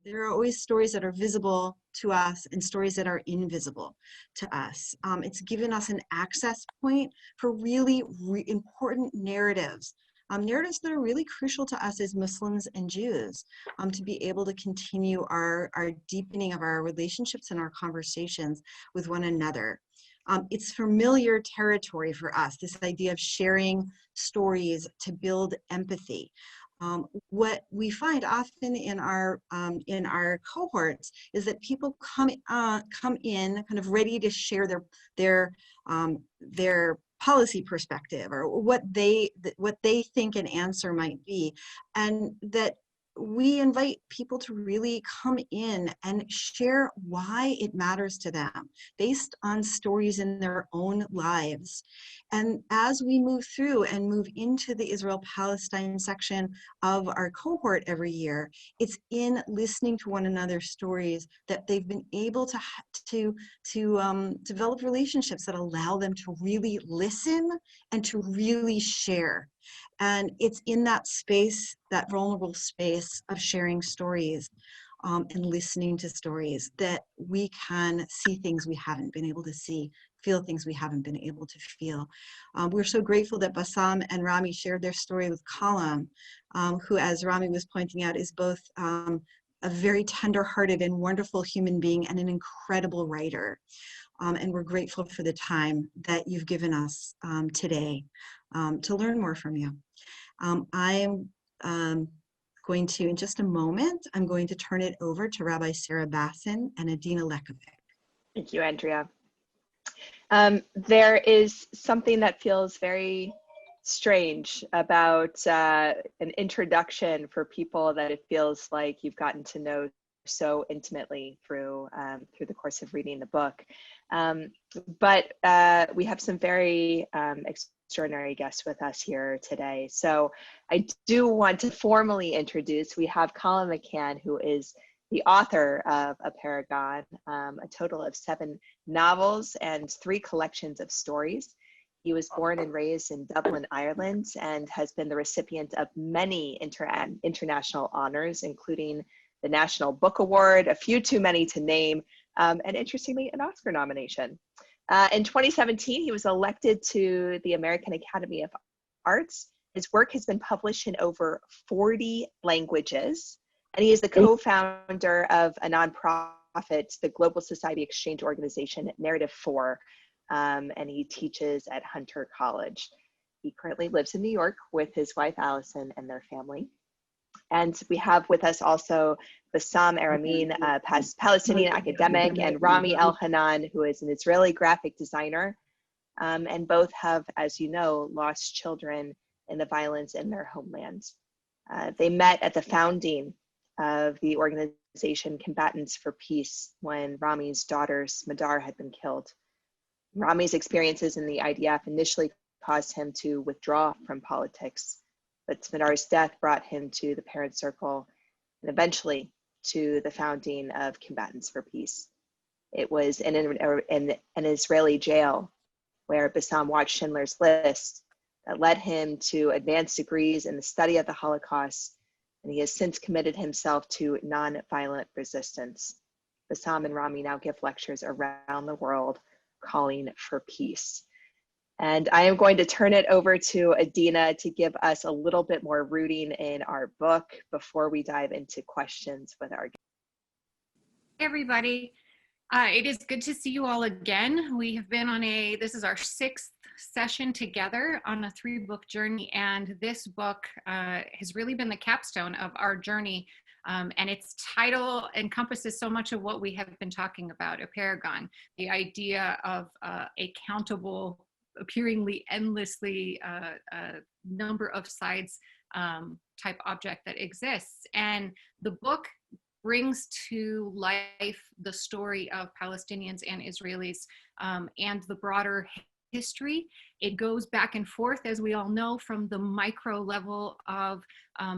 There are always stories that are visible to us and stories that are invisible to us. It's given us an access point for really important narratives, narratives that are really crucial to us as Muslims and Jews, to be able to continue our deepening of our relationships and our conversations with one another. It's familiar territory for us, this idea of sharing stories to build empathy. What we find often in our cohorts is that people come in kind of ready to share their policy perspective or what they think an answer might be, and that we invite people to really come in and share why it matters to them based on stories in their own lives. And as we move through and move into the Israel-Palestine section of our cohort every year, it's in listening to one another's stories that they've been able to develop relationships that allow them to really listen and to really share. And it's in that space, that vulnerable space of sharing stories and listening to stories, that we can see things we haven't been able to see, feel things we haven't been able to feel. We're so grateful that Bassam and Rami shared their story with Colum, who, as Rami was pointing out, is both a very tender-hearted and wonderful human being and an incredible writer. And we're grateful for the time that you've given us today to learn more from you. I'm going to, in just a moment, I'm going to turn it over to Rabbi Sarah Bassin and Edina Lekovic. Thank you, Andrea. There is something that feels very strange about an introduction for people that it feels like you've gotten to know so intimately through the course of reading the book. But we have some very extraordinary guests with us here today. So I do want to formally introduce, we have Colum McCann, who is the author of Apeirogon, a total of 7 novels and 3 collections of stories. He was born and raised in Dublin, Ireland, and has been the recipient of many international honors, including the National Book Award, a few too many to name, and interestingly, an Oscar nomination. In 2017, he was elected to the American Academy of Arts. His work has been published in over 40 languages, and he is the co-founder of a nonprofit, the Global Society Exchange Organization, Narrative 4, and he teaches at Hunter College. He currently lives in New York with his wife, Allison, and their family. And we have with us also Bassam Aramin, a Palestinian academic, and Rami Elhanan, who is an Israeli graphic designer. And both have, as you know, lost children in the violence in their homelands. They met at the founding of the organization Combatants for Peace when Rami's daughter Smadar had been killed. Rami's experiences in the IDF initially caused him to withdraw from politics, but Smadar's death brought him to the parent circle and eventually to the founding of Combatants for Peace. It was in an Israeli jail where Bassam watched Schindler's List that led him to advanced degrees in the study of the Holocaust, and he has since committed himself to nonviolent resistance. Bassam and Rami now give lectures around the world calling for peace. And I am going to turn it over to Edina to give us a little bit more rooting in our book before we dive into questions with our guests. Hey everybody, it is good to see you all again. We have been on this is our 6th session together on a 3-book journey, and this book has really been the capstone of our journey, and its title encompasses so much of what we have been talking about, Apeirogon, the idea of a countable, appearingly endlessly number of sides type object that exists. And the book brings to life the story of Palestinians and Israelis and the broader history. It goes back and forth, as we all know, from the micro level of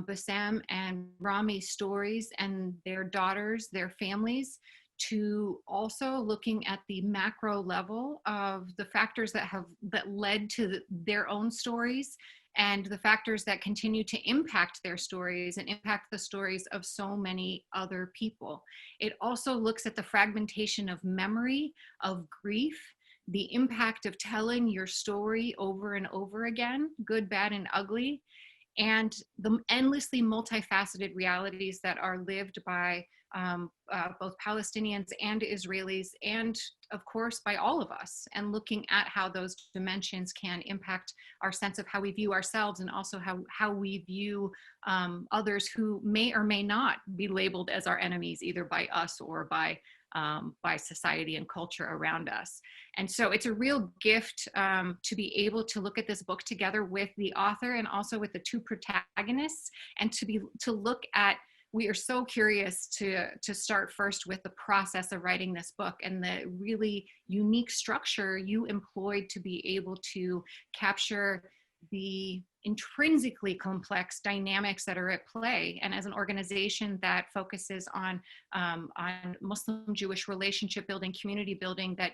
Bassam and Rami's stories and their daughters, their families, to also looking at the macro level of the factors that led to their own stories and the factors that continue to impact their stories and impact the stories of so many other people. It also looks at the fragmentation of memory, of grief, the impact of telling your story over and over again, good, bad, and ugly, and the endlessly multifaceted realities that are lived by both Palestinians and Israelis, and of course by all of us, and looking at how those dimensions can impact our sense of how we view ourselves, and also how we view others who may or may not be labeled as our enemies, either by us or by society and culture around us. And so it's a real gift to be able to look at this book together with the author and also with the two protagonists, and to look at, we are so curious to start first with the process of writing this book and the really unique structure you employed to be able to capture the intrinsically complex dynamics that are at play. And as an organization that focuses on Muslim-Jewish relationship building, community building, that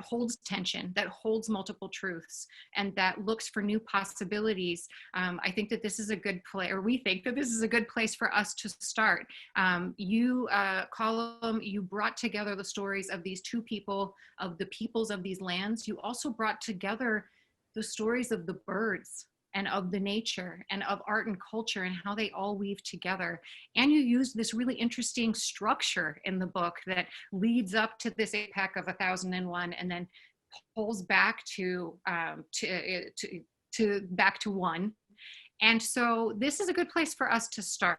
holds tension, that holds multiple truths, and that looks for new possibilities, I think that this is a good place, or we think that this is a good place for us to start. Colum, you brought together the stories of these two people, of the peoples of these lands. You also brought together the stories of the birds and of the nature and of art and culture and how they all weave together. And you use this really interesting structure in the book that leads up to this APEC of 1001 and then pulls back to back to one. And so this is a good place for us to start.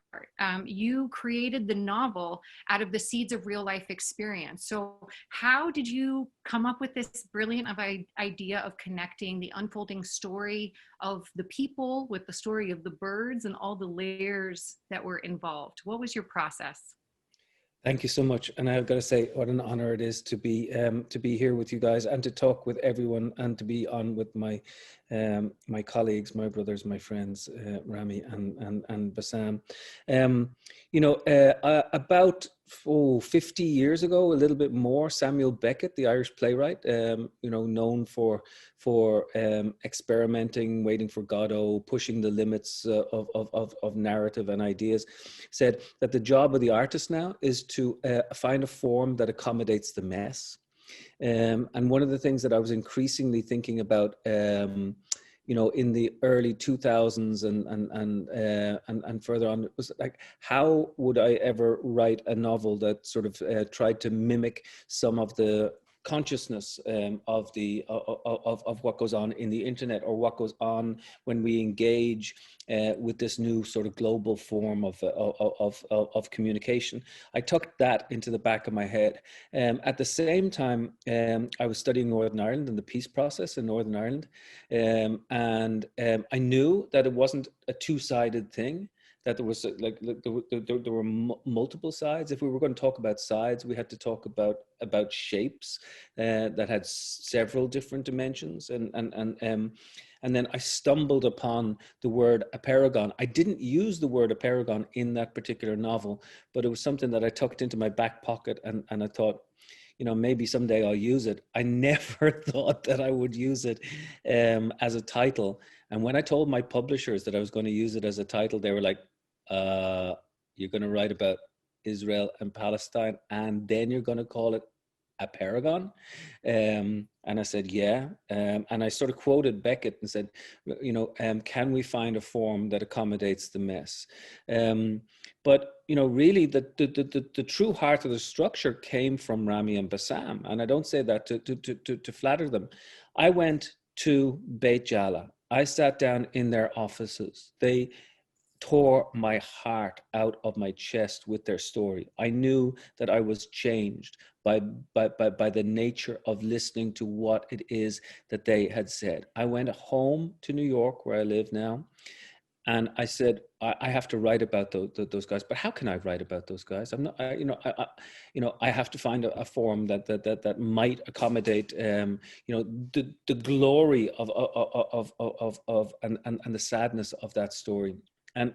You created the novel out of the seeds of real life experience. So how did you come up with this brilliant idea of connecting the unfolding story of the people with the story of the birds and all the layers that were involved? What was your process? Thank you so much, and I've got to say what an honor it is to be here with you guys and to talk with everyone and to be on with my my colleagues, my brothers, my friends, Rami and Bassam. About 50 years ago, a little bit more, Samuel Beckett, the Irish playwright, known for experimenting, waiting for Godot, pushing the limits of narrative and ideas, said that the job of the artist now is to find a form that accommodates the mess. And one of the things that I was increasingly thinking about, in the early 2000s and further on, it was like, how would I ever write a novel that sort of tried to mimic some of the consciousness of what goes on in the internet, or what goes on when we engage with this new sort of global form of communication. I tucked that into the back of my head. At the same time, I was studying Northern Ireland and the peace process in Northern Ireland, and I knew that it wasn't a two-sided thing, that there was there were multiple sides. If we were going to talk about sides, we had to talk about shapes that had several different dimensions. And then I stumbled upon the word Apeirogon. I didn't use the word Apeirogon in that particular novel, but it was something that I tucked into my back pocket, and I thought, maybe someday I'll use it. I never thought that I would use it as a title. And when I told my publishers that I was going to use it as a title, they were like, you're going to write about Israel and Palestine, and then you're going to call it Apeirogon? And I said, yeah. And I sort of quoted Beckett and said, can we find a form that accommodates the mess? But really the true heart of the structure came from Rami and Bassam. And I don't say that to flatter them. I went to Beit Jala. I sat down in their offices. They tore my heart out of my chest with their story. I knew that I was changed by the nature of listening to what it is that they had said. I went home to New York, where I live now, and I said, I have to write about those guys. But how can I write about those guys? I'm not, I have to find a form that might accommodate, the glory of and the sadness of that story. And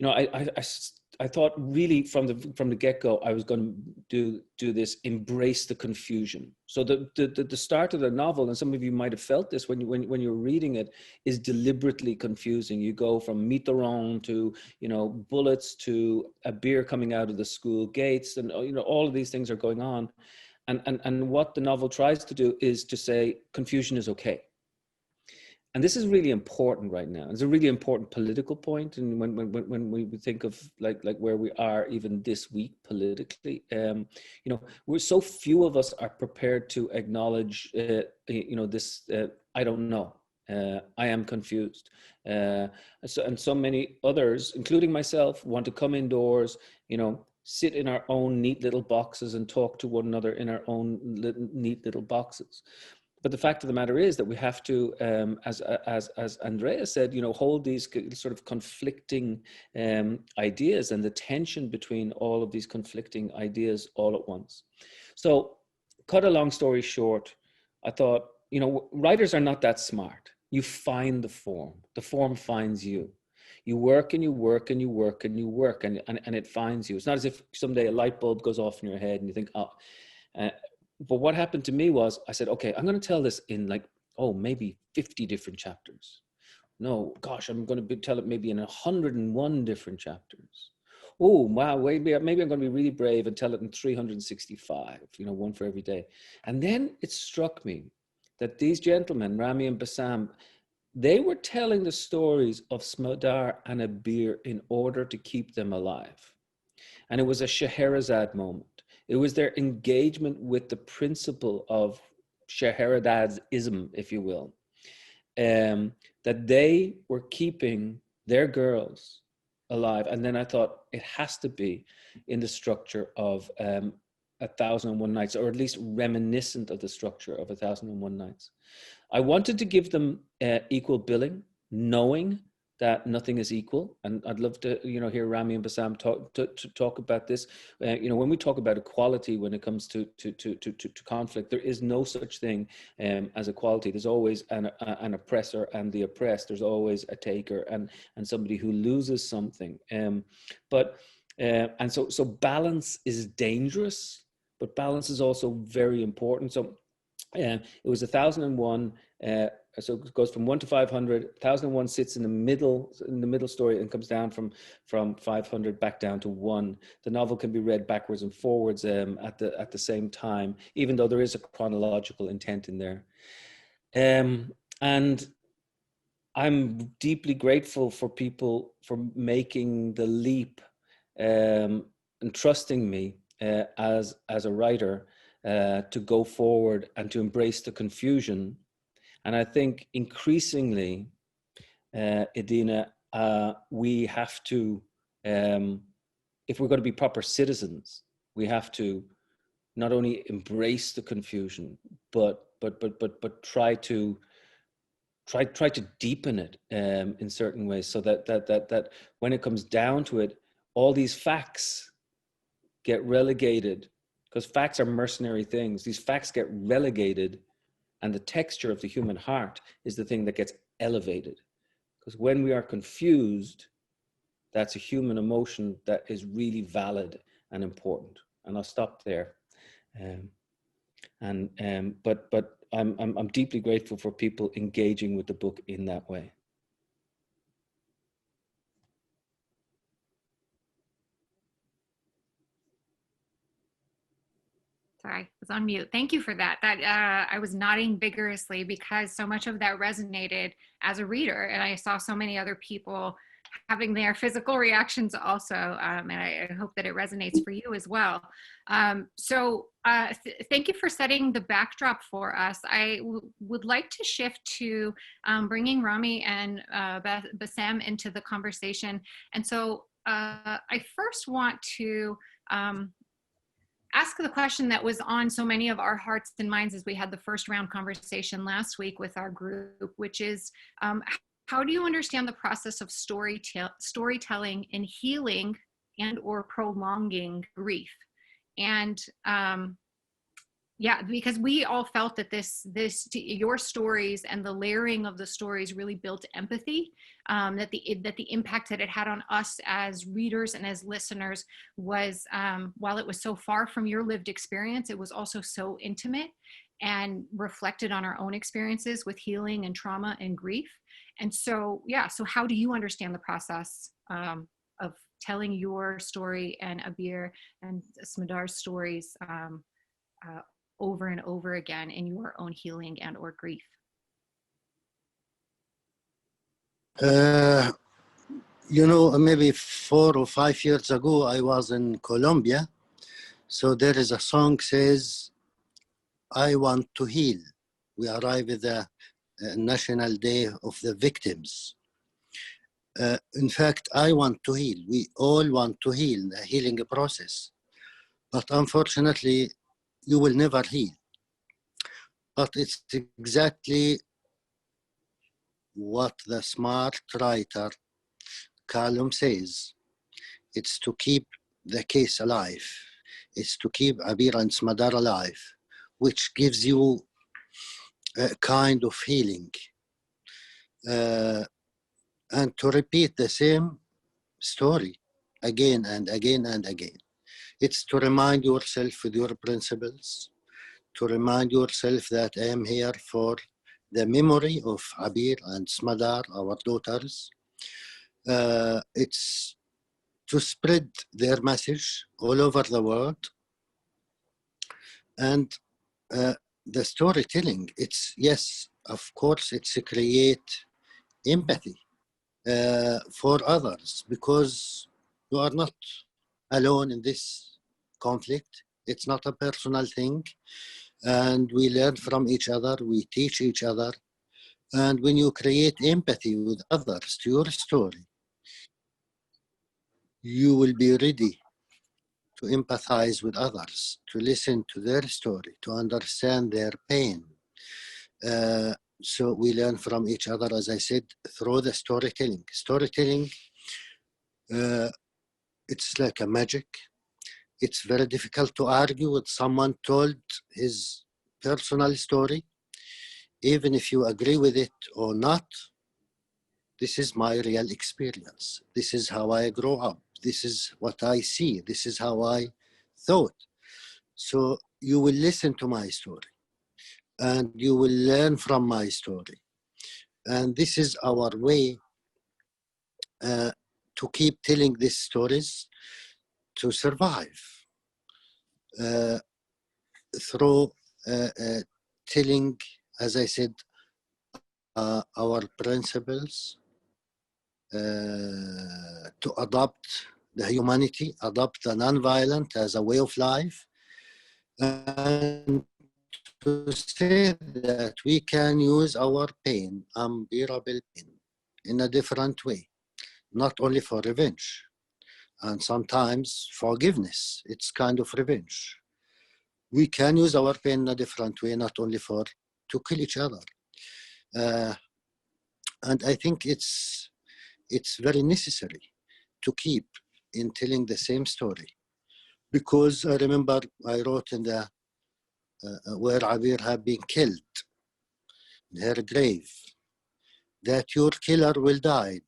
I I thought really from the get-go, I was going to do this, embrace the confusion. So the start of the novel, and some of you might have felt this when you're reading it, is deliberately confusing. You go from Mitterrand to, bullets to Abir coming out of the school gates, and all of these things are going on. And what the novel tries to do is to say confusion is okay. And this is really important right now. It's a really important political point. And when we think of like where we are even this week politically, we're so few of us are prepared to acknowledge, this, I don't know. I am confused. And so many others, including myself, want to come indoors, sit in our own neat little boxes and talk to one another in our own neat little boxes. But the fact of the matter is that we have to, as Andrea said, hold these sort of conflicting ideas and the tension between all of these conflicting ideas all at once. So, cut a long story short, I thought, writers are not that smart. You find the form finds you. You work and you work and you work and you work and it finds you. It's not as if someday a light bulb goes off in your head and you think, but what happened to me was I said, okay, I'm going to tell this in maybe 50 different chapters. No, gosh, I'm going to tell it maybe in 101 different chapters. Oh, wow, maybe I'm going to be really brave and tell it in 365, one for every day. And then it struck me that these gentlemen, Rami and Bassam, they were telling the stories of Smadar and Abir in order to keep them alive. And it was a Scheherazade moment. It was their engagement with the principle of Scheherazadeism, if you will, that they were keeping their girls alive. And then I thought it has to be in the structure of 1001 Nights, or at least reminiscent of the structure of 1001 Nights. I wanted to give them equal billing, knowing that nothing is equal. And I'd love to, hear Rami and Bassam talk about this. When we talk about equality, when it comes to conflict, there is no such thing as equality. There's always an oppressor and the oppressed. There's always a taker and somebody who loses something. So balance is dangerous, but balance is also very important. So it was 1001. So it goes from 1 to 500. 1001 sits in the middle story and comes down from 500 back down to 1. The novel can be read backwards and forwards at the same time, even though there is a chronological intent in there. And I'm deeply grateful for people for making the leap and trusting me as a writer to go forward and to embrace the confusion. And I think increasingly, Edina, we have to, if we're going to be proper citizens, we have to not only embrace the confusion, but try to deepen it in certain ways, so that when it comes down to it, all these facts get relegated, because facts are mercenary things. These facts get relegated, and the texture of the human heart is the thing that gets elevated. Because when we are confused, that's a human emotion that is really valid and important. And I'll stop there. But I'm deeply grateful for people engaging with the book in that way. Sorry, I was on mute. Thank you for that. I was nodding vigorously because so much of that resonated as a reader, and I saw so many other people having their physical reactions also, and I hope that it resonates for you as well. Thank you for setting the backdrop for us. I would like to shift to bringing Rami and Bassam into the conversation. And so I first want to ask the question that was on so many of our hearts and minds as we had the first round conversation last week with our group, which is how do you understand the process of storytelling in healing and or prolonging grief? And Yeah, because we all felt that your stories and the layering of the stories really built empathy. That the impact that it had on us as readers and as listeners was, while it was so far from your lived experience, it was also so intimate and reflected on our own experiences with healing and trauma and grief. And so, yeah. So, how do you understand the process of telling your story and Abir and Smadar's stories? Over and over again in your own healing and or grief? Maybe 4 or 5 years ago, I was in Colombia. So there is a song says, I want to heal. We arrive at the National Day of the Victims. In fact, I want to heal. We all want to heal, the healing process. But unfortunately, you will never heal. But it's exactly what the smart writer Colum says. It's to keep the case alive. It's to keep Abir and Smadar alive, which gives you a kind of healing. And to repeat the same story again and again and again. It's to remind yourself with your principles, to remind yourself that I am here for the memory of Abir and Smadar, our daughters. It's to spread their message all over the world. And the storytelling, it's, yes, of course, it's to create empathy for others, because you are not alone in this conflict. It's not a personal thing. And we learn from each other, we teach each other. And when you create empathy with others to your story, you will be ready to empathize with others, to listen to their story, to understand their pain. So we learn from each other, as I said, through the storytelling. Storytelling, it's like a magic. It's very difficult to argue with someone told his personal story, even if you agree with it or not. This is my real experience. This is how I grow up. This is what I see. This is how I thought. So you will listen to my story and you will learn from my story. And this is our way to keep telling these stories, to survive through telling, as I said, our principles, to adopt the humanity, adopt the non-violent as a way of life, and to say that we can use our pain, unbearable pain, in a different way, not only for revenge, and sometimes forgiveness. It's kind of revenge. We can use our pain in a different way, not only to kill each other. And I think it's very necessary to keep in telling the same story, because I remember I wrote in the where Abir had been killed, in her grave, that your killer will die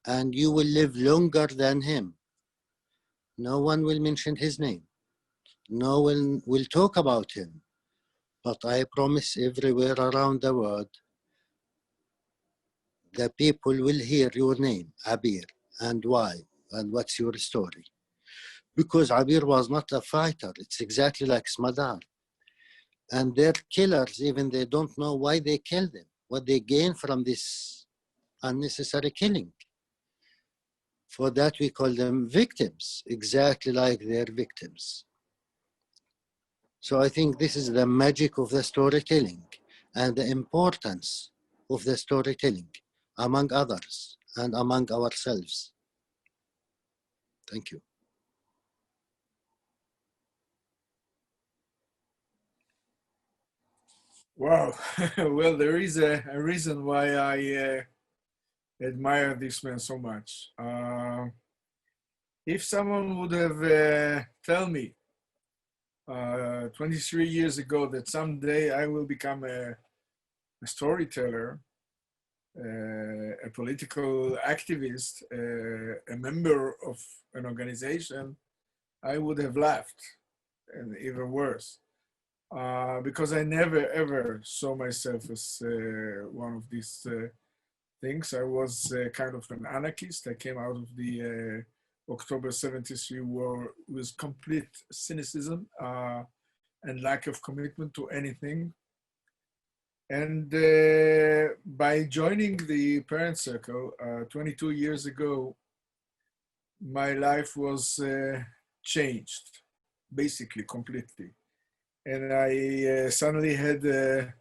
and you will live longer than him. No one will mention his name. No one will talk about him. But I promise everywhere around the world, the people will hear your name, Abir, and why, and what's your story. Because Abir was not a fighter. It's exactly like Smadar. And their killers, even they don't know why they killed them, what they gain from this unnecessary killing. For that, we call them victims, exactly like their victims. So I think this is the magic of the storytelling and the importance of the storytelling, among others and among ourselves. Thank you. Wow. Well, there is a reason why I admire this man so much. If someone would have told me 23 years ago that someday I will become a storyteller, a political activist, a member of an organization, I would have laughed, and even worse, because I never ever saw myself as one of these things. I was kind of an anarchist. I came out of the October 73 war with complete cynicism and lack of commitment to anything. And by joining the parent circle 22 years ago, my life was changed, basically completely. And I suddenly had a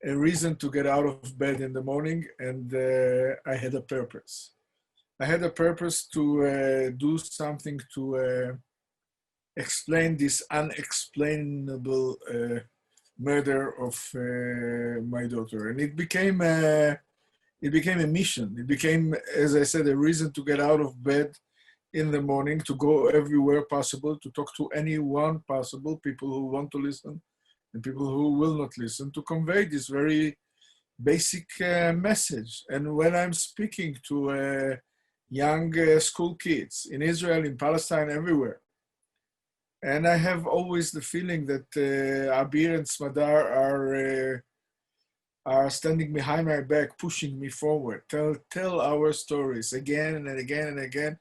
reason to get out of bed in the morning, and I had a purpose. I had a purpose to do something to explain this unexplainable murder of my daughter. And it became a mission. It became, as I said, a reason to get out of bed in the morning, to go everywhere possible, to talk to anyone possible, people who want to listen and people who will not listen, to convey this very basic message. And when I'm speaking to young school kids in Israel, in Palestine, everywhere, and I have always the feeling that Abir and Smadar are standing behind my back, pushing me forward. Tell our stories again and again and again.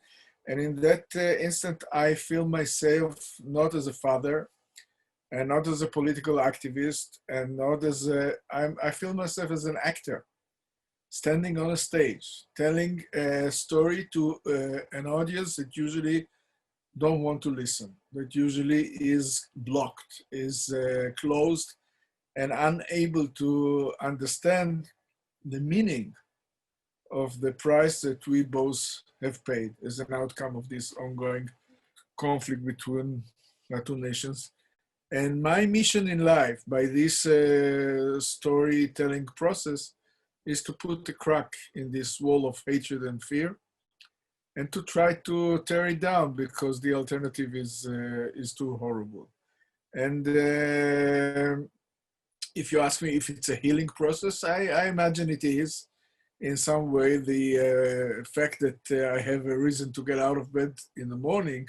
And in that instant, I feel myself not as a father, and not as a political activist, and not as I feel myself as an actor, standing on a stage, telling a story to an audience that usually don't want to listen, that usually is blocked, is closed, and unable to understand the meaning of the price that we both have paid as an outcome of this ongoing conflict between our two nations. And my mission in life, by this storytelling process, is to put a crack in this wall of hatred and fear, and to try to tear it down, because the alternative is too horrible. And if you ask me if it's a healing process, I imagine it is. In some way, the fact that I have a reason to get out of bed in the morning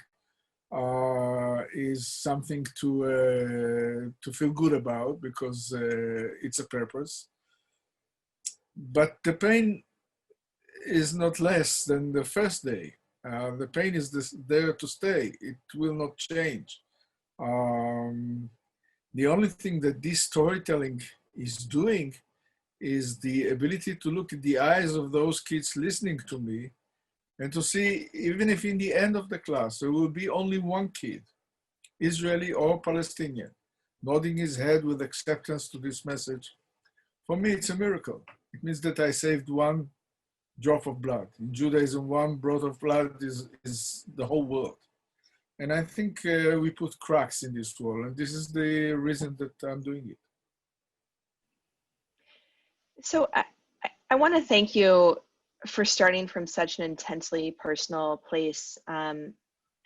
is something to feel good about, because it's a purpose. But the pain is not less than the first day. The pain is there to stay. It will not change. The only thing that this storytelling is doing is the ability to look at the eyes of those kids listening to me, and to see, even if in the end of the class, there will be only one kid, Israeli or Palestinian, nodding his head with acceptance to this message. For me, it's a miracle. It means that I saved one drop of blood. In Judaism, one drop of blood is the whole world. And I think we put cracks in this wall, and this is the reason that I'm doing it. So I want to thank you for starting from such an intensely personal place. And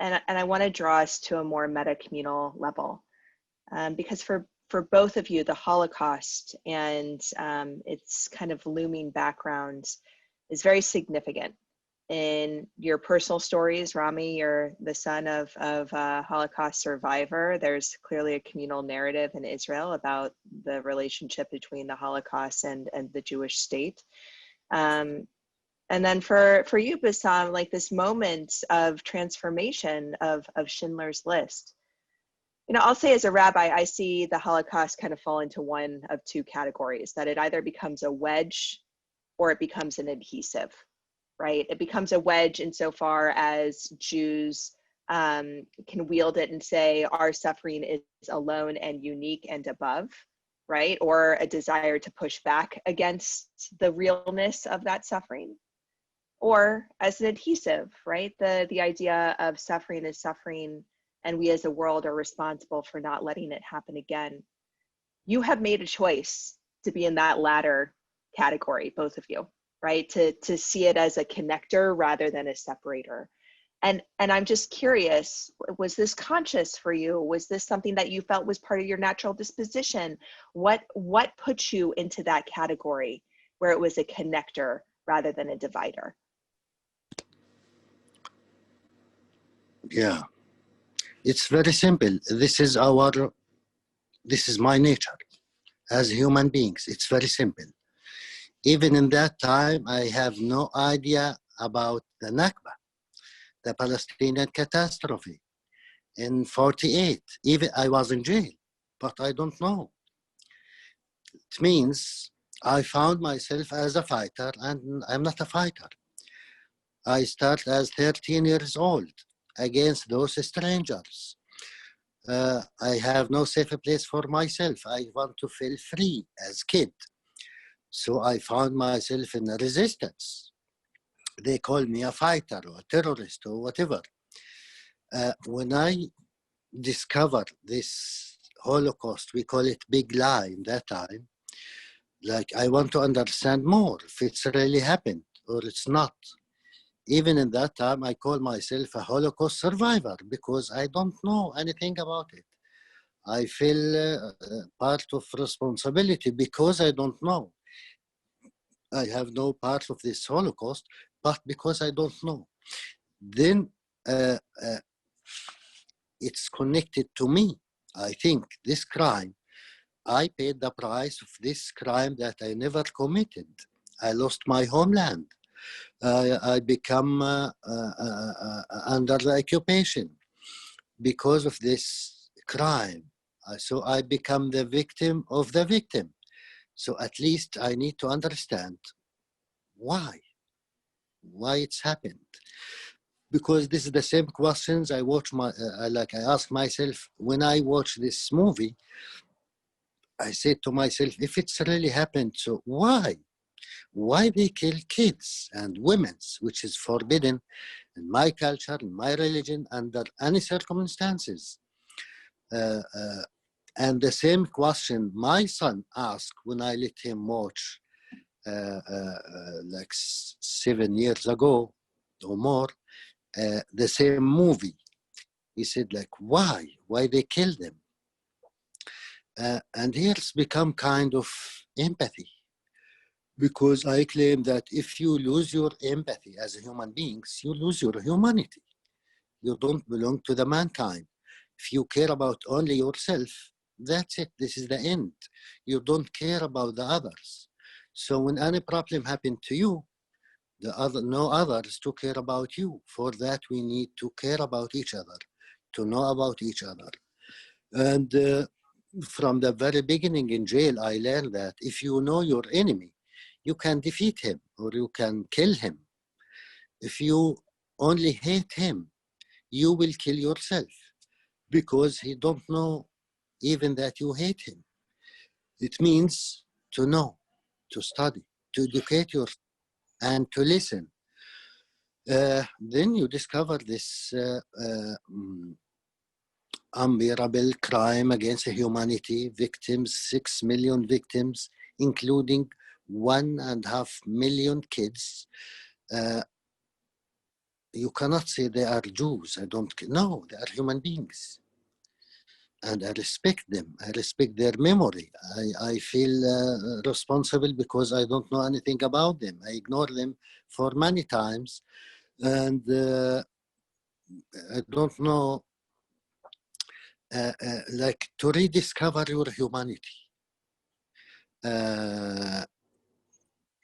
I want to draw us to a more meta-communal level. Because for both of you, the Holocaust and its kind of looming background is very significant. In your personal stories, Rami, you're the son of a Holocaust survivor. There's clearly a communal narrative in Israel about the relationship between the Holocaust and the Jewish state. And then for you, Bassam, like this moment of transformation of Schindler's List. You know, I'll say as a rabbi, I see the Holocaust kind of fall into one of two categories, that it either becomes a wedge or it becomes an adhesive. Right? It becomes a wedge insofar as Jews can wield it and say our suffering is alone and unique and above, right? Or a desire to push back against the realness of that suffering. Or as an adhesive, right? The idea of suffering is suffering, and we as a world are responsible for not letting it happen again. You have made a choice to be in that latter category, both of you. Right? To see it as a connector rather than a separator. And I'm just curious, was this conscious for you? Was this something that you felt was part of your natural disposition? What put you into that category where it was a connector rather than a divider? Yeah, it's very simple. This is my nature as human beings. It's very simple. Even in that time, I have no idea about the Nakba, the Palestinian catastrophe in 48. Even I was in jail, but I don't know. It means I found myself as a fighter, and I'm not a fighter. I start as 13 years old against those strangers. I have no safe place for myself. I want to feel free as kid. So I found myself in a resistance. They call me a fighter or a terrorist or whatever. When I discovered this Holocaust, we call it big lie in that time, like I want to understand more if it's really happened or it's not. Even in that time, I call myself a Holocaust survivor because I don't know anything about it. I feel part of responsibility because I don't know. I have no part of this Holocaust, but because I don't know. Then it's connected to me. I think this crime, I paid the price of this crime that I never committed. I lost my homeland. I become under the occupation because of this crime. So I become the victim of the victim. So at least I need to understand why it's happened. Because this is the same questions I watch I ask myself when I watch this movie. I say to myself, if it's really happened, so why? Why they kill kids and women, which is forbidden in my culture, in my religion, under any circumstances? And the same question my son asked when I let him watch like 7 years ago or more, the same movie. He said, like, why they kill them? And here's become kind of empathy, because I claim that if you lose your empathy as a human beings, you lose your humanity. You don't belong to the mankind. If you care about only yourself, that's it. This is the end. You don't care about the others. So when any problem happened to you, no others to care about you. For that, we need to care about each other, to know about each other. And from the very beginning in jail, I learned that if you know your enemy, you can defeat him or you can kill him. If you only hate him, you will kill yourself because he don't know even that you hate him. It means to know, to study, to educate yourself, and to listen. Then you discover this unbearable crime against humanity, victims, 6 million victims, including 1.5 million kids. You cannot say they are Jews. No, they are human beings. And I respect them. I respect their memory. I feel responsible because I don't know anything about them. I ignore them for many times. And I don't know, like to rediscover your humanity.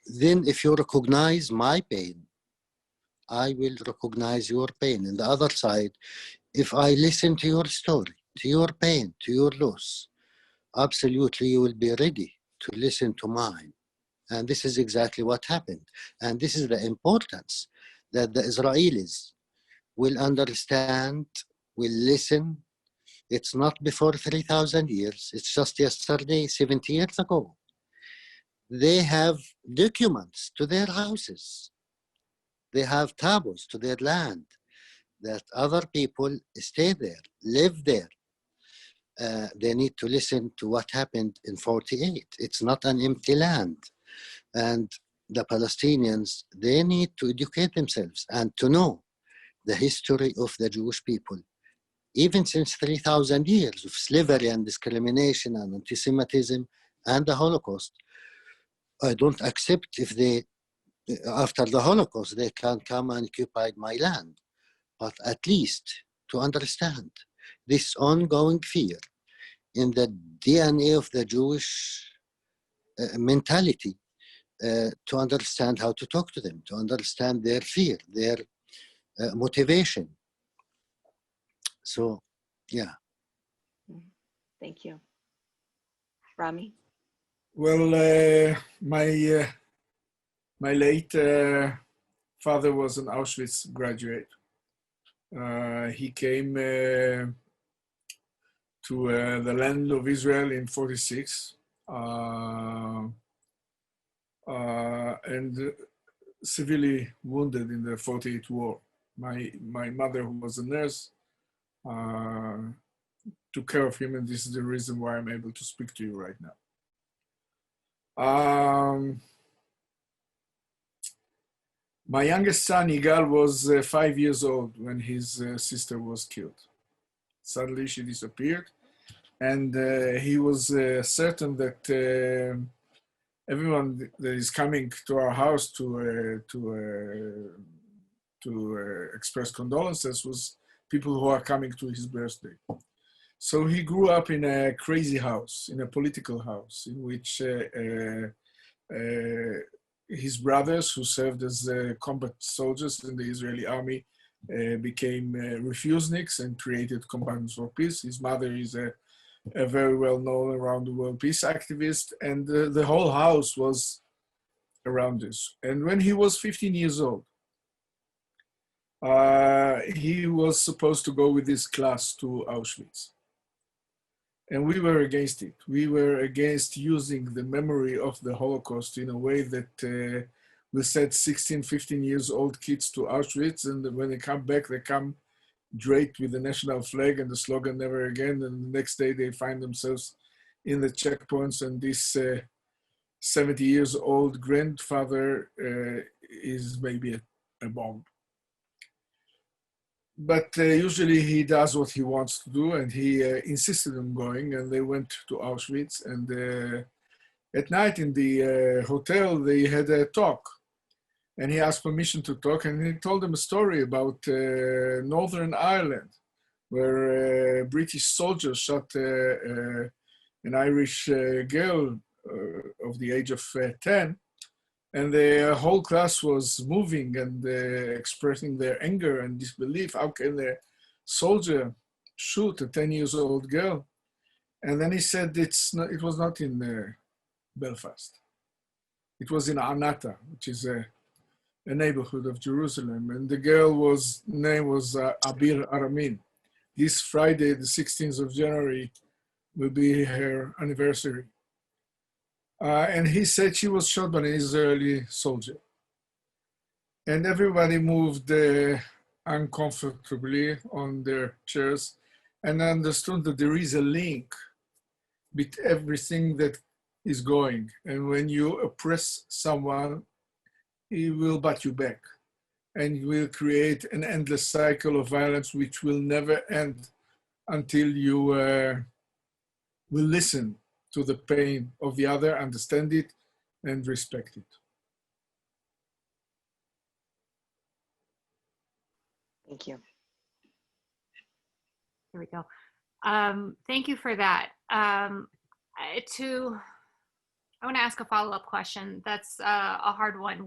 Then if you recognize my pain, I will recognize your pain. And the other side, if I listen to your story, to your pain, to your loss, absolutely you will be ready to listen to mine. And this is exactly what happened. And this is the importance that the Israelis will understand, will listen. It's not before 3,000 years. It's just yesterday, 70 years ago. They have documents to their houses. They have taboos to their land that other people stay there, live there. They need to listen to what happened in 48. It's not an empty land. And the Palestinians, they need to educate themselves and to know the history of the Jewish people. Even since 3,000 years of slavery and discrimination and anti-Semitism and the Holocaust, I don't accept if they, after the Holocaust, they can come and occupy my land. But at least to understand this ongoing fear in the DNA of the Jewish mentality, to understand how to talk to them, to understand their fear, their motivation. So, yeah. Thank you. Rami? Well, my late father was an Auschwitz graduate. He came to the land of Israel in '46 and severely wounded in the '48 war. My mother, who was a nurse, took care of him, and this is the reason why I'm able to speak to you right now. My youngest son, Igal, was 5 years old when his sister was killed. Suddenly she disappeared, and he was certain that everyone that is coming to our house to express condolences was people who are coming to his birthday. So he grew up in a crazy house, in a political house, in which his brothers, who served as combat soldiers in the Israeli army, became refuseniks and created companions for peace. His mother is a very well-known around the world peace activist, and the whole house was around this. And when he was 15 years old, he was supposed to go with his class to Auschwitz. And we were against it. We were against using the memory of the Holocaust in a way that we sent 16, 15 years old kids to Auschwitz, and when they come back, they come draped with the national flag and the slogan "Never Again," and the next day they find themselves in the checkpoints, and this 70 years old grandfather is maybe a bomb. But usually he does what he wants to do, and he insisted on going, and they went to Auschwitz, and at night in the hotel they had a talk, and he asked permission to talk, and he told them a story about Northern Ireland, where British soldiers shot an Irish girl of the age of 10, and the whole class was moving and expressing their anger and disbelief. How can a soldier shoot a 10 years old girl? And then he said it was not in Belfast. It was in Anata, which is a neighborhood of Jerusalem. And the girl's name was Abir Aramin. This Friday, the 16th of January, will be her anniversary. And he said she was shot by an Israeli soldier. And everybody moved uncomfortably on their chairs and understood that there is a link with everything that is going. And when you oppress someone, he will bat you back. And you will create an endless cycle of violence which will never end until you will listen to the pain of the other, understand it, and respect it. Thank you. Here we go. Thank you for that. I want to ask a follow-up question. That's a hard one.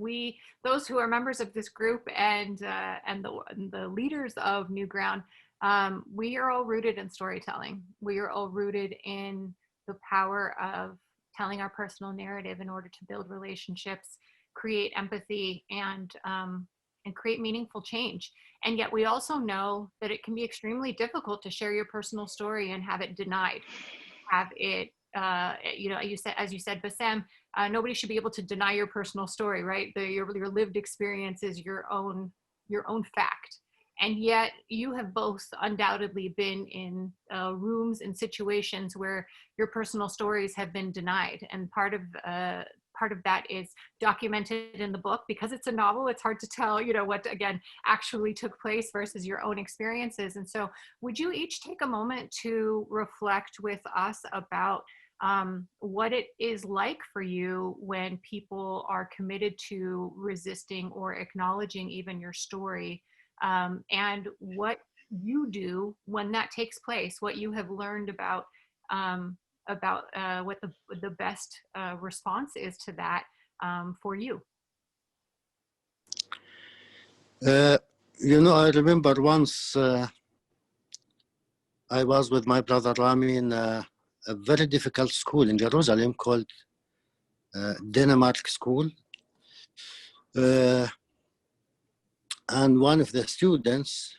Those who are members of this group and the leaders of New Ground, we are all rooted in storytelling. We are all rooted in the power of telling our personal narrative in order to build relationships, create empathy, and create meaningful change. And yet we also know that it can be extremely difficult to share your personal story and have it denied, have it, as you said, Bassam, nobody should be able to deny your personal story, right? Your lived experience is your own fact. And yet you have both undoubtedly been in rooms and situations where your personal stories have been denied. And part of part of that is documented in the book. Because it's a novel, it's hard to tell, you know, what again actually took place versus your own experiences. And so would you each take a moment to reflect with us about what it is like for you when people are committed to resisting or acknowledging even your story, and what you do when that takes place, what you have learned about what the best response is to that for you. You know, I remember once I was with my brother Rami in a very difficult school in Jerusalem called Denmark School. And one of the students,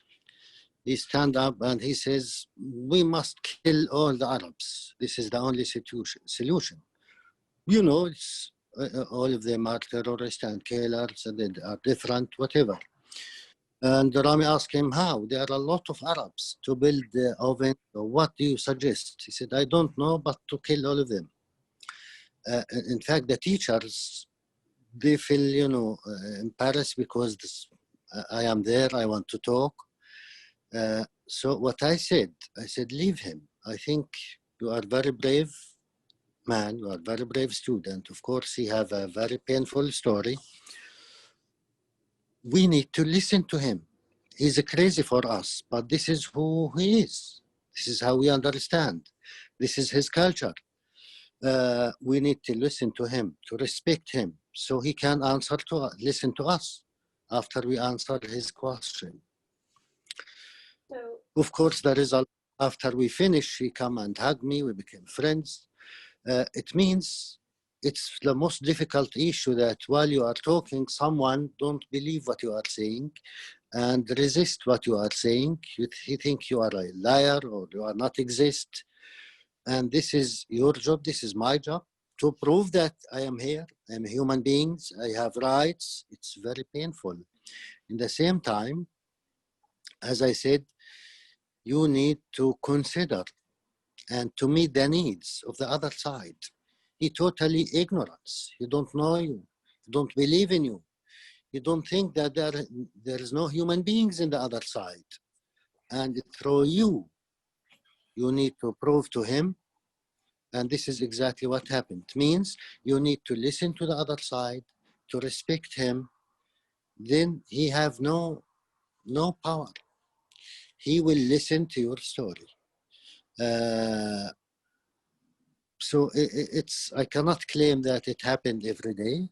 he stand up and he says, we must kill all the Arabs. This is the only solution. You know, it's, all of them are terrorists and killers, and they are different, whatever. And Rami asked him how. There are a lot of Arabs to build the oven. What do you suggest? He said, I don't know, but to kill all of them. In fact, the teachers, they feel, you know, embarrassed because I am there, I want to talk. So what I said, leave him. I think you are very brave man, you are very brave student. Of course, he have a very painful story. We need to listen to him. He's crazy for us, but this is who he is. This is how we understand. This is his culture. We need to listen to him, to respect him, so he can answer to us, listen to us after we answer his question. So, of course, the result, after we finish, he come and hug me, we became friends. It means it's the most difficult issue that while you are talking, someone don't believe what you are saying and resist what you are saying. He think you are a liar or you are not exist. And this is your job, this is my job, to prove that I am here, I am a human being, I have rights. It's very painful. In the same time, as I said, you need to consider and to meet the needs of the other side. He totally ignorance. He don't know you. He don't believe in you. You don't think that there is no human beings in the other side. And through you need to prove to him. And this is exactly what happened. It means you need to listen to the other side, to respect him. Then he have no power. He will listen to your story. So I cannot claim that it happened every day,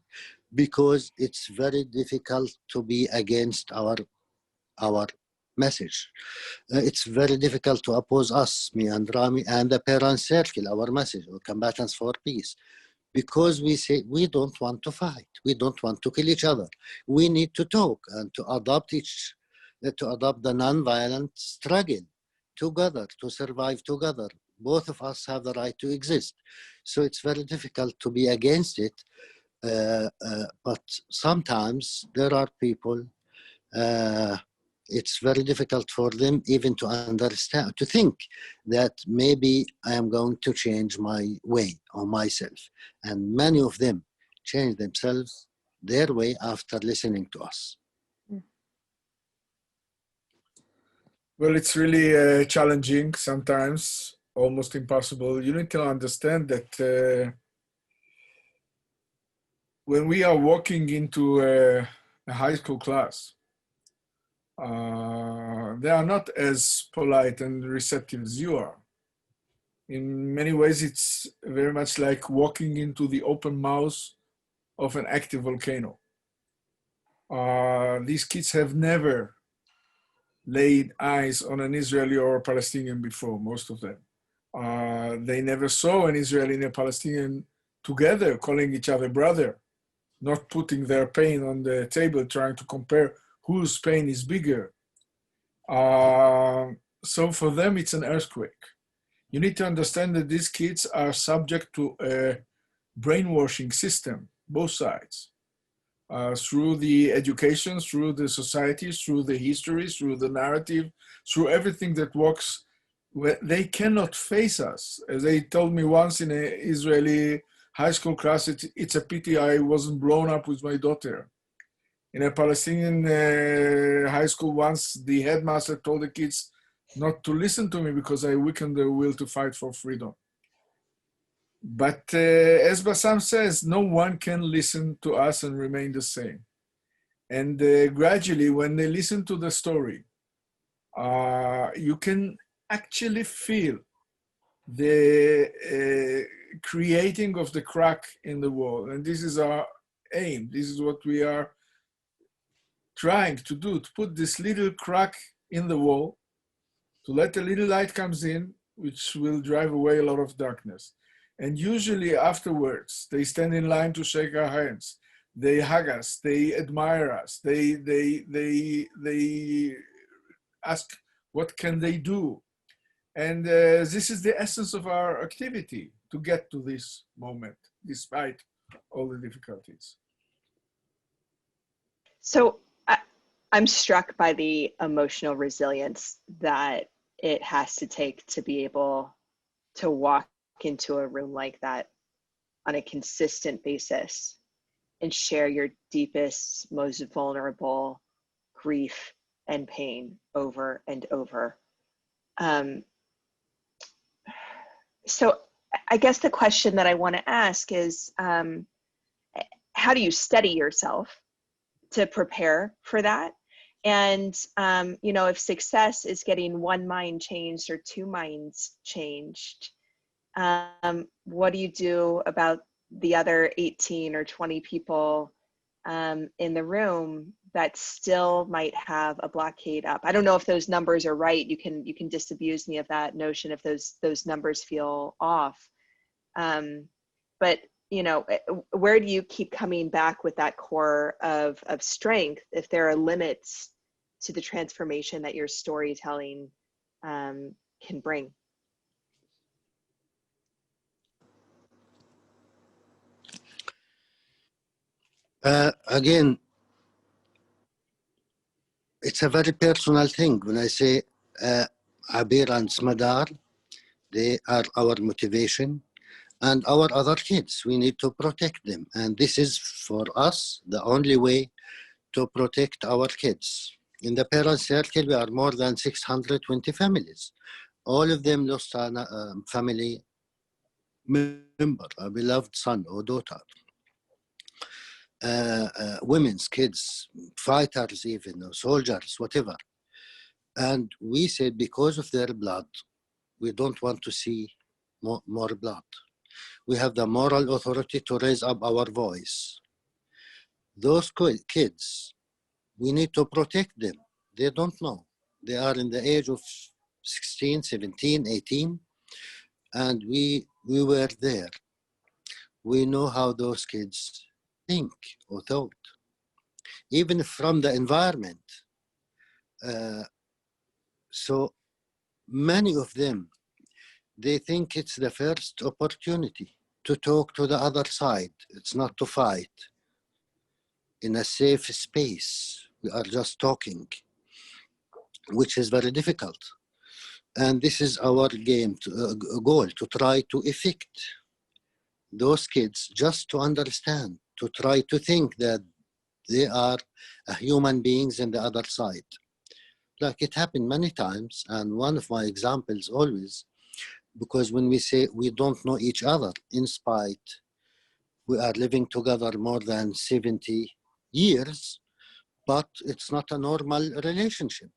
because it's very difficult to be against our message. It's very difficult to oppose us, me and Rami and the parent circle, our message, or combatants for peace, because we say we don't want to fight, we don't want to kill each other. We need to talk and to adopt the non-violent struggle together, to survive together. Both of us have the right to exist. So it's very difficult to be against it. But sometimes there are people, it's very difficult for them even to understand, to think that maybe I am going to change my way or myself. And many of them change themselves, their way, after listening to us. Well, it's really challenging sometimes, almost impossible. You need to understand that when we are walking into a high school class, they are not as polite and receptive as you are. In many ways, it's very much like walking into the open mouth of an active volcano. These kids have never laid eyes on an Israeli or a Palestinian before, most of them. They never saw an Israeli and a Palestinian together, calling each other brother, not putting their pain on the table, trying to compare whose pain is bigger. So for them, it's an earthquake. You need to understand that these kids are subject to a brainwashing system, both sides. Through the education, through the societies, through the histories, through the narrative, through everything that works. They cannot face us. As they told me once in an Israeli high school class, it's a pity I wasn't blown up with my daughter. In a Palestinian high school once, the headmaster told the kids not to listen to me because I weakened their will to fight for freedom. But as Bassam says, no one can listen to us and remain the same. And gradually, when they listen to the story, you can actually feel the creating of the crack in the wall. And this is our aim. This is what we are trying to do, to put this little crack in the wall, to let a little light comes in, which will drive away a lot of darkness. And usually afterwards, they stand in line to shake our hands. They hug us, they admire us, they ask what can they do. And this is the essence of our activity, to get to this moment, despite all the difficulties. So I'm struck by the emotional resilience that it has to take to be able to walk into a room like that on a consistent basis and share your deepest, most vulnerable grief and pain over and over. So I guess the question that I want to ask is, how do you steady yourself to prepare for that? And, if success is getting one mind changed or two minds changed, what do you do about the other 18 or 20 people in the room that still might have a blockade up? I don't know if those numbers are right. You can disabuse me of that notion if those numbers feel off. But where do you keep coming back with that core of strength if there are limits to the transformation that your storytelling can bring? Again, it's a very personal thing. When I say Abir and Smadar, they are our motivation, and our other kids, we need to protect them. And this is, for us, the only way to protect our kids. In the parents' circle, we are more than 620 families. All of them lost a family member, a beloved son or daughter. Women's kids, fighters even, or soldiers, whatever. And we said, because of their blood, we don't want to see more blood. We have the moral authority to raise up our voice. Those kids, we need to protect them. They don't know. They are in the age of 16, 17, 18, and we were there. We know how those kids think or thought, even from the environment. So many of them, they think it's the first opportunity to talk to the other side. It's not to fight. In a safe space, we are just talking, which is very difficult. And this is our goal, to try to affect those kids just to understand, to try to think that they are human beings on the other side. Like it happened many times, and one of my examples always, because when we say we don't know each other, in spite we are living together more than 70 years, but it's not a normal relationship.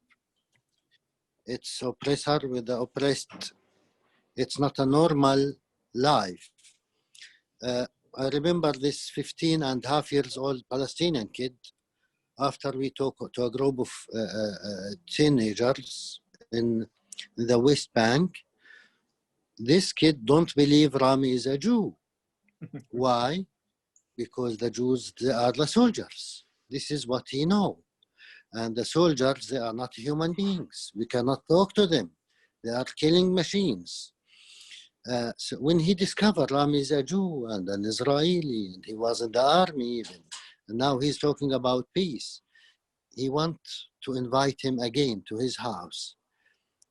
It's oppressor with the oppressed. It's not a normal life. I remember this 15 and a half years old Palestinian kid, after we talked to a group of teenagers in the West Bank. This kid don't believe Rami is a Jew. Why? Because the Jews, they are the soldiers. This is what he knows. And the soldiers, they are not human beings. We cannot talk to them. They are killing machines. So when he discovered Rami is a Jew and an Israeli, and he was in the army even, and now he's talking about peace, he wants to invite him again to his house.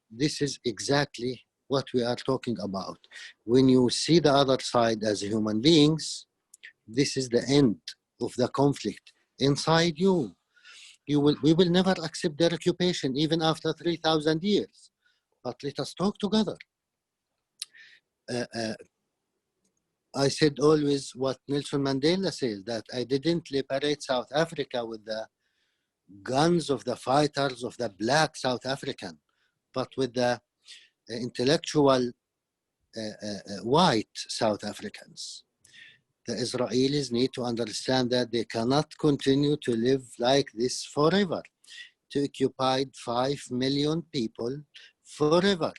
This is exactly what we are talking about. When you see the other side as human beings, this is the end of the conflict inside you. We will never accept their occupation even after 3,000 years. But let us talk together. I said always what Nelson Mandela says, that I didn't liberate South Africa with the guns of the fighters of the black South African, but with the intellectual white South Africans. The Israelis need to understand that they cannot continue to live like this forever, to occupy 5 million people forever.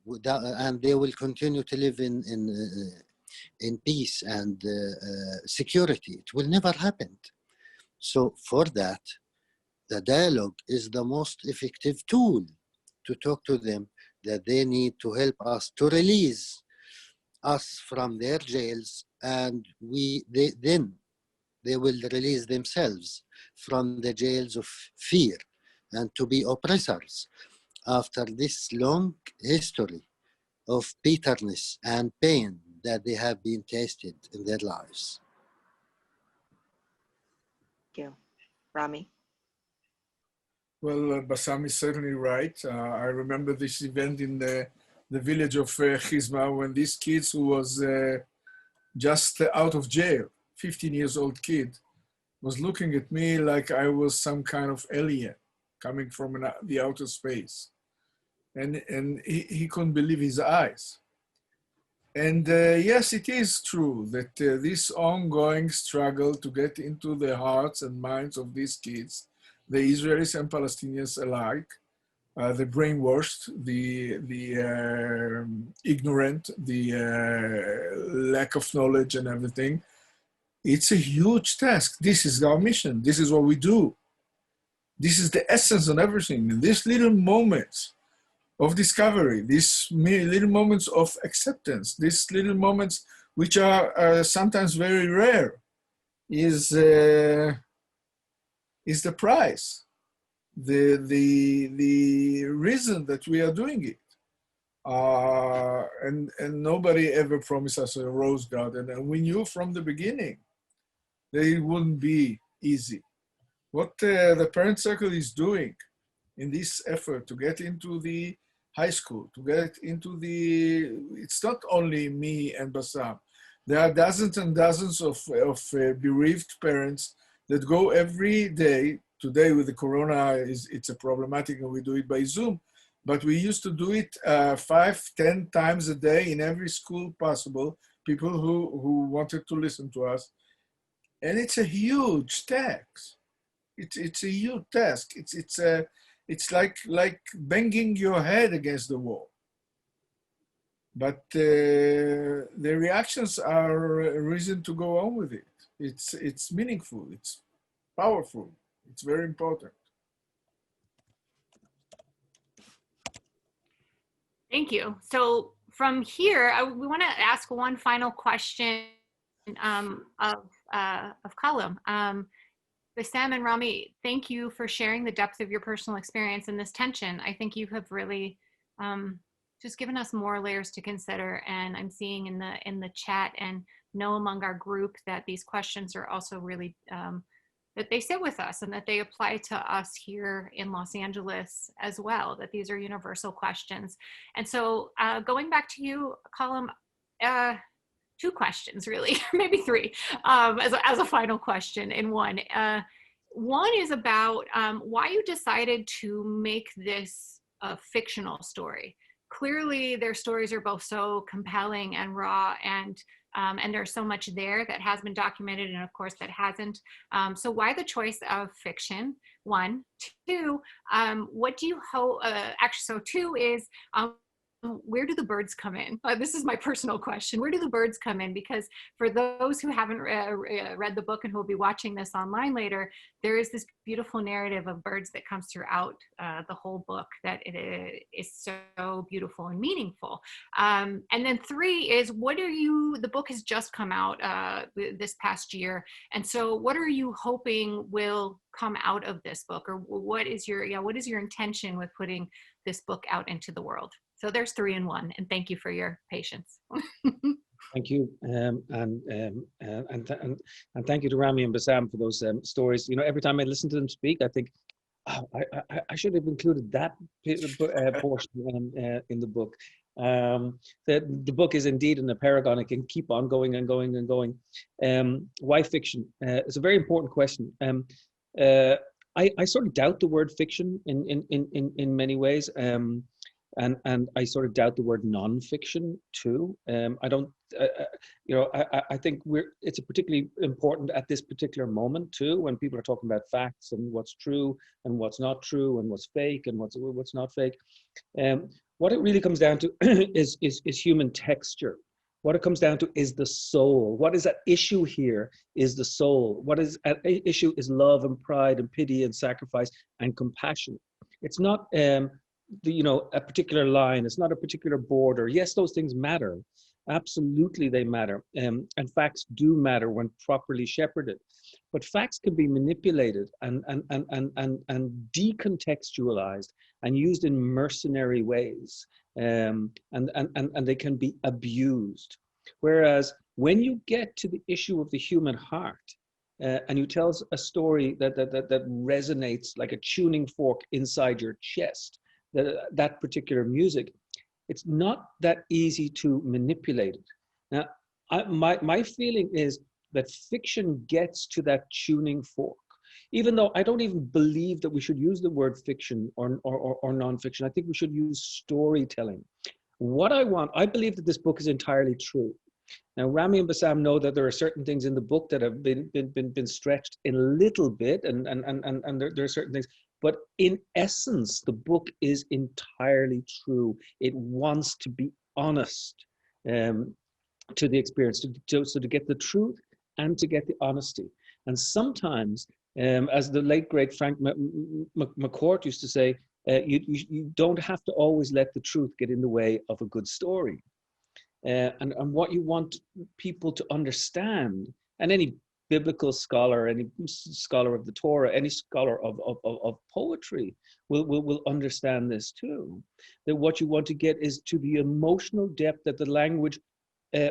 And they will continue to live in peace and security. It will never happen. So for that, the dialogue is the most effective tool to talk to them, that they need to help us to release us from their jails, and then they will release themselves from the jails of fear and to be oppressors after this long history of bitterness and pain that they have been tasted in their lives. Thank you. Rami? Well, Bassam is certainly right. I remember this event in the village of Chizma, when this kid who was just out of jail, 15 years old kid, was looking at me like I was some kind of alien coming from the outer space. And he couldn't believe his eyes. And yes, it is true that this ongoing struggle to get into the hearts and minds of these kids, the Israelis and Palestinians alike, the brainwashed, the ignorant, the lack of knowledge and everything, it's a huge task. This is our mission. This is what we do. This is the essence of everything. And these little moments of discovery, these little moments of acceptance, these little moments which are sometimes very rare, is the price, the reason that we are doing it. And nobody ever promised us a rose garden, and we knew from the beginning that it wouldn't be easy. What the Parent Circle is doing in this effort to get into the high school, to get into it's not only me and Bassam. There are dozens and dozens of bereaved parents that go every day. Today with the corona, it's a problematic, and we do it by Zoom. But we used to do it 5-10 times a day in every school possible, people who wanted to listen to us. And it's a huge task. It's a huge task. It's like banging your head against the wall. But the reactions are a reason to go on with it. It's meaningful, it's powerful, it's very important. Thank you. So from here, we want to ask one final question of Colum. Bassam and Rami, thank you for sharing the depth of your personal experience in this tension. I think you have really just given us more layers to consider, and I'm seeing in the chat and know among our group that these questions are also really that they sit with us and that they apply to us here in Los Angeles as well, that these are universal questions. And so going back to you, Colum, 2 questions really, maybe 3, as a final question in one. One is about why you decided to make this a fictional story. Clearly their stories are both so compelling and raw, and there's so much there that has been documented and of course that hasn't. So why the choice of fiction? 1. 2, what do you hope, actually, so 2 is, where do the birds come in? This is my personal question. Where do the birds come in? Because for those who haven't read the book and who will be watching this online later, there is this beautiful narrative of birds that comes throughout the whole book that it is so beautiful and meaningful. And then 3 is, the book has just come out this past year. And so what are you hoping will come out of this book? Or what is your intention with putting this book out into the world? So there's 3 in 1, and thank you for your patience. Thank you, and thank you to Rami and Bassam for those stories. You know, every time I listen to them speak, I think, oh, I should have included that portion in the book. The book is indeed an Apeirogon. It can keep on going and going and going. Why fiction? It's a very important question. I sort of doubt the word fiction in many ways. And I sort of doubt the word non-fiction too. I don't, I think it's a particularly important at this particular moment too, when people are talking about facts and what's true and what's not true and what's fake and what's not fake. What it really comes down to is human texture. What it comes down to is the soul. What is at issue here is the soul. What is at issue is love and pride and pity and sacrifice and compassion. It's not a particular line. It's not a particular border. Yes, those things matter. Absolutely, they matter. And facts do matter when properly shepherded. But facts can be manipulated and decontextualized and used in mercenary ways. And they can be abused. Whereas when you get to the issue of the human heart, and you tell a story that resonates like a tuning fork inside your chest, that particular music, it's not that easy to manipulate it. Now, my feeling is that fiction gets to that tuning fork, even though I don't even believe that we should use the word fiction or non-fiction. I think we should use storytelling. I believe that this book is entirely true. Now, Rami and Bassam know that there are certain things in the book that have been stretched in a little bit, and there are certain things. But in essence, the book is entirely true. It wants to be honest to the experience, so to get the truth and to get the honesty. And sometimes, as the late, great Frank McCourt used to say, you don't have to always let the truth get in the way of a good story. And what you want people to understand, and any biblical scholar, any scholar of the Torah, any scholar of poetry will understand this too. That what you want to get is to the emotional depth that the language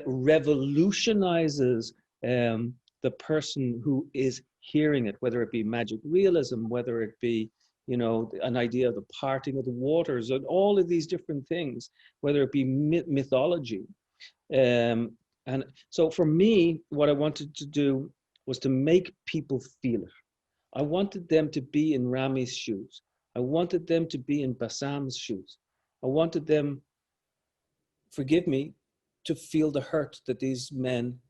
revolutionizes the person who is hearing it, whether it be magic realism, whether it be an idea of the parting of the waters, and all of these different things, whether it be mythology. And so for me, what I wanted to do was to make people feel it. I wanted them to be in Rami's shoes. I wanted them to be in Bassam's shoes. I wanted them, forgive me, to feel the hurt that these men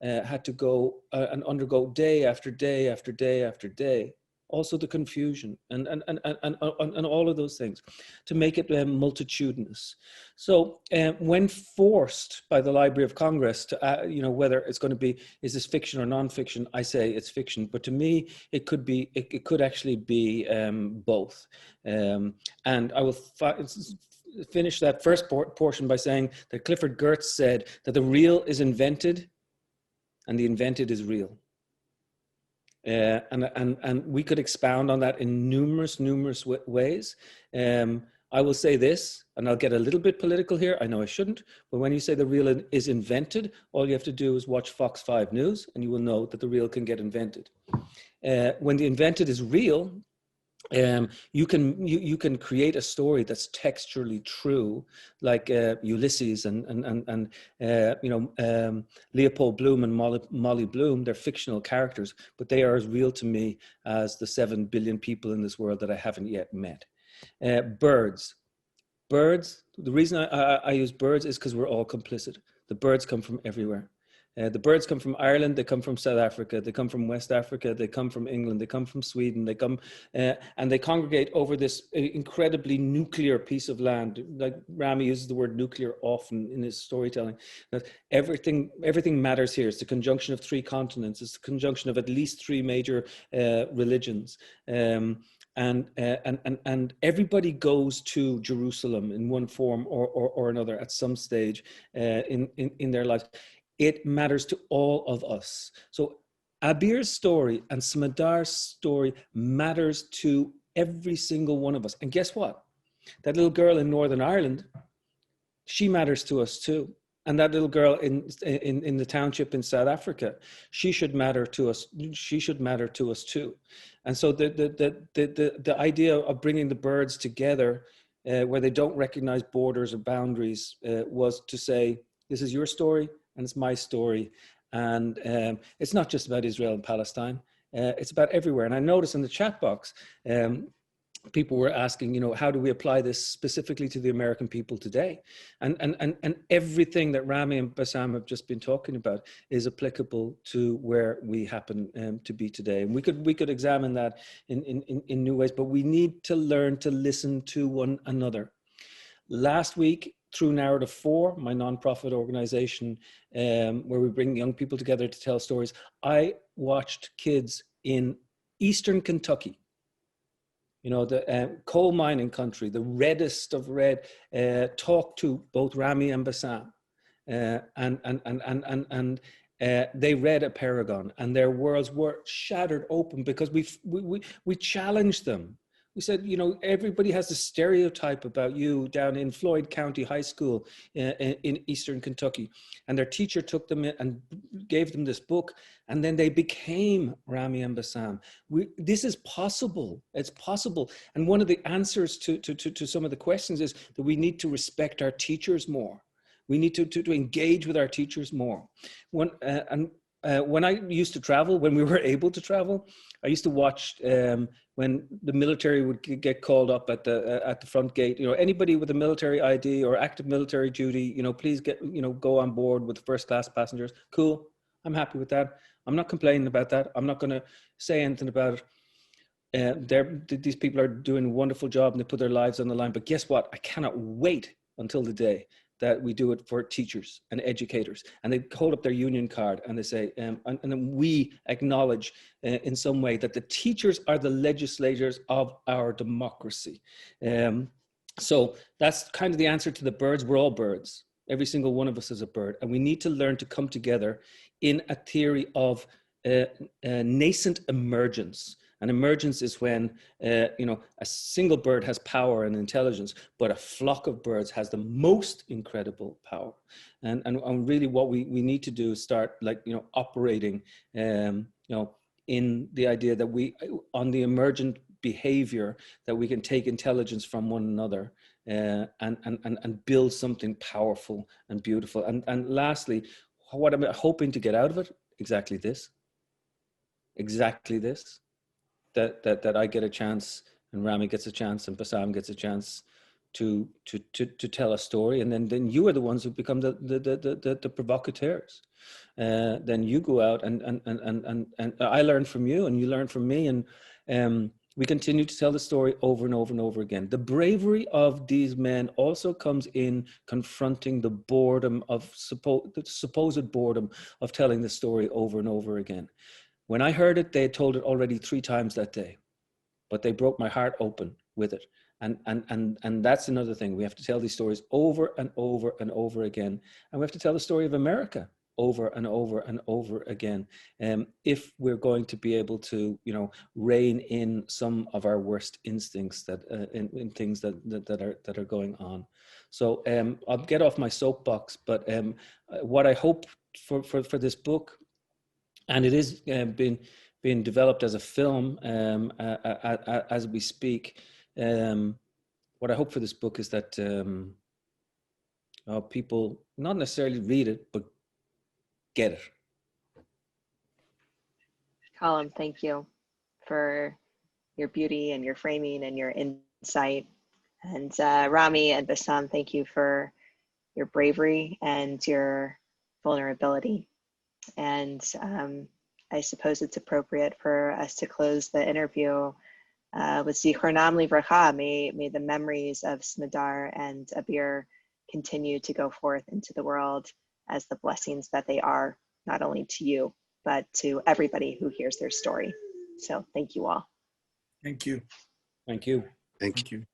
had to go and undergo day after day after day after day. Also the confusion and all of those things, to make it multitudinous. So when forced by the Library of Congress to, whether it's going to be, is this fiction or nonfiction, I say it's fiction. But to me, it could actually be both. And I will finish that first portion by saying that Clifford Geertz said that the real is invented and the invented is real. And we could expound on that in numerous ways. I will say this, and I'll get a little bit political here. I know I shouldn't, but when you say the real is invented, all you have to do is watch Fox 5 News, and you will know that the real can get invented. When the invented is real, you can create a story that's texturally true, like Ulysses and Leopold Bloom and Molly Bloom. They're fictional characters, but they are as real to me as the 7 billion people in this world that I haven't yet met. Birds. The reason I use birds is because we're all complicit. The birds come from everywhere. The birds come from Ireland, they come from South Africa, they come from West Africa, they come from England, they come from Sweden, they come and they congregate over this incredibly nuclear piece of land. Like Rami uses the word nuclear often in his storytelling. That everything matters here. It's the conjunction of 3 continents. It's the conjunction of at least 3 major religions. And everybody goes to Jerusalem in one form or another at some stage in their lives. It matters to all of us. So Abir's story and Smadar's story matters to every single one of us. And guess what? That little girl in Northern Ireland she matters to us too. And that little girl in the township in South Africa, she should matter to us. She should matter to us too. And so the idea of bringing the birds together, where they don't recognize borders or boundaries, was to say, this is your story and it's my story. And it's not just about Israel and Palestine. It's about everywhere. And I noticed in the chat box, people were asking, how do we apply this specifically to the American people today? And everything that Rami and Bassam have just been talking about is applicable to where we happen to be today. And we could examine that in new ways, but we need to learn to listen to one another. Last week, through Narrative 4, my nonprofit organization, where we bring young people together to tell stories, I watched kids in Eastern Kentucky, the coal mining country, the reddest of red, talk to both Rami and Bassam, and they read Apeirogon, and their worlds were shattered open because we challenged them. We said, everybody has a stereotype about you down in Floyd County High School in Eastern Kentucky. And their teacher took them in and gave them this book. And then they became Rami and Bassam. This is possible. It's possible. And one of the answers to some of the questions is that we need to respect our teachers more. We need to engage with our teachers more. When I used to travel, when we were able to travel, I used to watch when the military would get called up at the front gate. Anybody with a military ID or active military duty, please go on board with first class passengers. Cool, I'm happy with that. I'm not complaining about that. I'm not going to say anything about it. These people are doing a wonderful job and they put their lives on the line. But guess what? I cannot wait until the day that we do it for teachers and educators, and they hold up their union card and they say, and then we acknowledge in some way that the teachers are the legislators of our democracy. So that's kind of the answer to the birds. We're all birds. Every single one of us is a bird, and we need to learn to come together in a theory of nascent emergence. And emergence is when, a single bird has power and intelligence, but a flock of birds has the most incredible power. And really what we need to do is start operating, in the idea that on the emergent behavior, that we can take intelligence from one another and build something powerful and beautiful. And lastly, what I'm hoping to get out of it, exactly this. That I get a chance, and Rami gets a chance, and Bassam gets a chance to tell a story, and then you are the ones who become the provocateurs. Then you go out and I learn from you, and you learn from me, and we continue to tell the story over and over and over again. The bravery of these men also comes in confronting the boredom of the supposed boredom of telling the story over and over again. When I heard it, they had told it already 3 times that day, but they broke my heart open with it. And that's another thing. We have to tell these stories over and over and over again. And we have to tell the story of America over and over and over again. If we're going to be able to, rein in some of our worst instincts that in things that are going on. So I'll get off my soapbox, but what I hope for this book, and it is being developed as a film as we speak. What I hope for this book is that people not necessarily read it, but get it. Colum, thank you for your beauty and your framing and your insight. And Rami and Bassam, thank you for your bravery and your vulnerability. And I suppose it's appropriate for us to close the interview with Zichronam Livracha. May the memories of Smadar and Abir continue to go forth into the world as the blessings that they are, not only to you, but to everybody who hears their story. So thank you all. Thank you. Thank you. Thank you. Thank you.